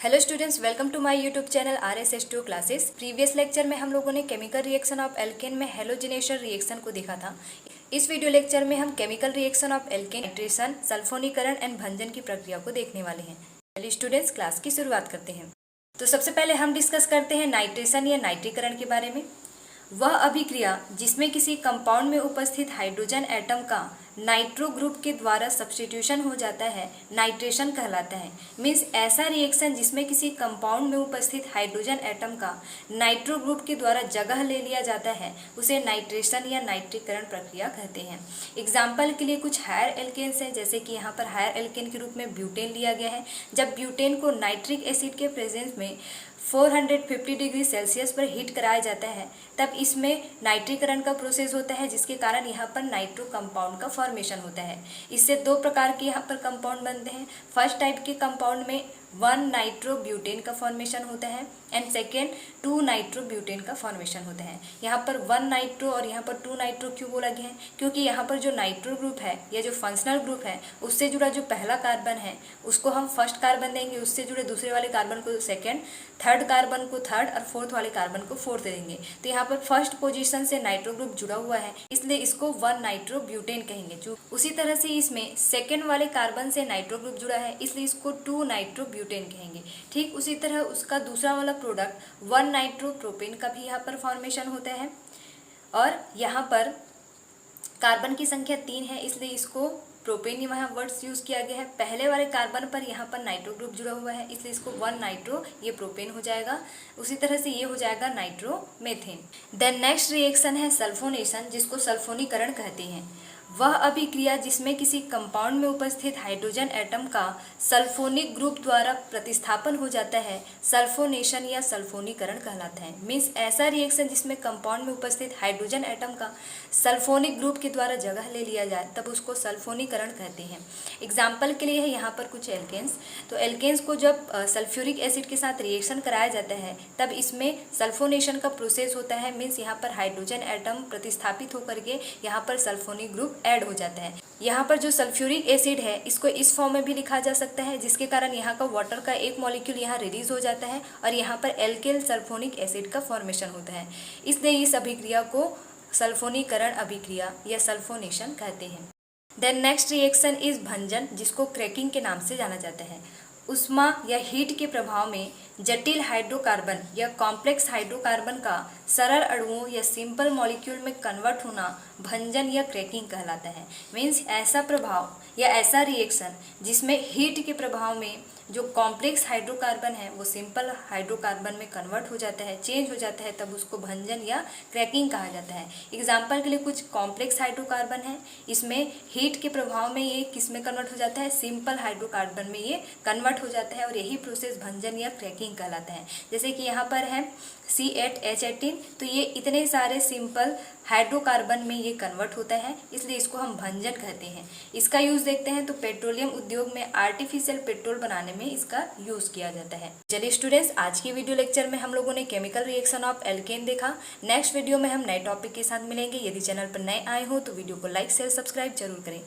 Hello students, welcome to my YouTube channel RSS2 classes. Previous lecture में हम लोगों ने केमिकल रिएक्शन ऑफ एल्केन में हेलोजिनेशन रिएक्शन को देखा था। इस वीडियो लेक्चर में हम chemical reaction of alkane, nitration, सल्फोनीकरण एंड भंजन की प्रक्रिया को देखने वाले हैं। चलिए स्टूडेंट्स, क्लास की शुरुआत करते हैं। तो सबसे पहले हम डिस्कस करते हैं नाइट्रेशन या नाइट्रीकरण के बारे में। वह अभिक्रिया जिसमें किसी कंपाउंड में उपस्थित हाइड्रोजन एटम का नाइट्रो ग्रुप के द्वारा सब्स्टिट्यूशन हो जाता है, नाइट्रेशन कहलाता है। मीन्स ऐसा रिएक्शन जिसमें किसी कंपाउंड में उपस्थित हाइड्रोजन एटम का नाइट्रो ग्रुप के द्वारा जगह ले लिया जाता है, उसे नाइट्रेशन या नाइट्रीकरण प्रक्रिया कहते हैं। एग्जाम्पल के लिए कुछ हायर एल्केन्स हैं, जैसे कि यहाँ पर हायर एल्केन के रूप में ब्यूटेन लिया गया है। जब ब्यूटेन को नाइट्रिक एसिड के प्रेजेंस में 450 डिग्री सेल्सियस पर हीट कराया जाता है, तब इसमें नाइट्रीकरण का प्रोसेस होता है, जिसके कारण यहाँ पर नाइट्रो कंपाउंड का फॉर्मेशन होता है। इससे दो प्रकार के यहाँ पर कंपाउंड बनते हैं। फर्स्ट टाइप के कंपाउंड में 1 नाइट्रो ब्यूटेन का फॉर्मेशन होता है एंड सेकेंड 2 नाइट्रो ब्यूटेन का फॉर्मेशन होता है। यहाँ पर 1 नाइट्रो और यहाँ पर 2 नाइट्रो क्यों बोला गया है? क्योंकि यहाँ पर जो नाइट्रो ग्रुप है या जो फंक्शनल ग्रुप है, उससे जुड़ा जो पहला कार्बन है उसको हम फर्स्ट कार्बन देंगे, उससे जुड़े दूसरे वाले कार्बन को सेकेंड, थर्ड कार्बन को थर्ड और फोर्थ वाले कार्बन को फोर्थ देंगे। तो यहाँ पर फर्स्ट पोजीशन से नाइट्रो ग्रुप जुड़ा हुआ है, इसलिए इसको 1 नाइट्रो ब्यूटेन कहेंगे। जो उसी तरह से इसमें सेकेंड वाले कार्बन से नाइट्रो ग्रुप जुड़ा है, इसलिए इसको 2 नाइट्रो ब्यूटेन कहेंगे। ठीक उसी तरह उसका दूसरा वाला प्रोडक्ट 1 नाइट्रो प्रोपेन का भी यहाँ पर फॉर्मेशन होता है और यहाँ पर कार्बन की संख्या 3 है, इसलिए इसको प्रोपेन वहाँ वर्ड्स यूज किया गया है। पहले वाले कार्बन पर यहाँ पर नाइट्रो ग्रुप जुड़ा हुआ है, इसलिए इसको 1 नाइट्रो ये प्रोपेन हो जाएगा। उसी तरह से ये हो जाएगा nitromethane. Then next reaction है सल्फोनेशन, जिसको सल्फोनीकरण कहते हैं। वह अभिक्रिया जिसमें किसी कंपाउंड में उपस्थित हाइड्रोजन एटम का सल्फोनिक ग्रुप द्वारा प्रतिस्थापन हो जाता है, सल्फोनेशन या सल्फोनीकरण कहलाता है। मीन्स ऐसा रिएक्शन जिसमें कंपाउंड में उपस्थित हाइड्रोजन एटम का सल्फोनिक ग्रुप के द्वारा जगह ले लिया जाए, तब उसको सल्फोनीकरण कहते हैं। एग्जाम्पल के लिए है यहाँ पर कुछ एल्केन्स। तो एल्केन्स को जब सल्फ्यूरिक एसिड के साथ रिएक्शन कराया जाता है, तब इसमें सल्फोनेशन का प्रोसेस होता है। मीन्स यहाँ पर हाइड्रोजन एटम प्रतिस्थापित होकर के यहाँ पर सल्फोनिक ग्रुप ऐड हो जाता है। यहाँ पर जो सल्फ्यूरिक एसिड है, इसको इस फॉर्म में भी लिखा जा सकता है, जिसके कारण यहाँ का वाटर का एक मॉलिक्यूल यहाँ रिलीज हो जाता है और यहाँ पर एल्केल सल्फोनिक एसिड का फॉर्मेशन होता है। इसलिए इस अभिक्रिया को सल्फोनीकरण अभिक्रिया या सल्फोनेशन कहते हैं। देन नेक्स्ट रिएक्शन इज भंजन, जिसको क्रैकिंग के नाम से जाना जाता है। उष्मा या हीट के प्रभाव में जटिल हाइड्रोकार्बन या कॉम्प्लेक्स हाइड्रोकार्बन का सरल अणुओं या सिंपल मॉलिक्यूल में कन्वर्ट होना भंजन या क्रैकिंग कहलाता है। मीन्स ऐसा प्रभाव या ऐसा रिएक्शन जिसमें हीट के प्रभाव में जो कॉम्प्लेक्स हाइड्रोकार्बन है वो सिंपल हाइड्रोकार्बन में कन्वर्ट हो जाता है, चेंज हो जाता है, तब उसको भंजन या क्रैकिंग कहा जाता है। एग्जाम्पल के लिए कुछ कॉम्प्लेक्स हाइड्रोकार्बन है, इसमें हीट के प्रभाव में ये किस में कन्वर्ट हो जाता है? सिंपल हाइड्रोकार्बन में ये कन्वर्ट हो जाता है और यही प्रोसेस भंजन या क्रैकिंग कहलाता है। जैसे कि यहाँ पर है C8H18, तो ये इतने सारे सिंपल हाइड्रोकार्बन में ये कन्वर्ट होता है, इसलिए इसको हम भंजन कहते हैं। इसका यूज देखते हैं तो पेट्रोलियम उद्योग में आर्टिफिशियल पेट्रोल बनाने में इसका यूज किया जाता है। चलिए स्टूडेंट्स, आज की वीडियो लेक्चर में हम लोगों ने केमिकल रिएक्शन ऑफ एल्केन देखा। नेक्स्ट वीडियो में हम नए टॉपिक के साथ मिलेंगे। यदि चैनल पर नए आए हो तो वीडियो को लाइक शेयर सब्सक्राइब जरूर करें।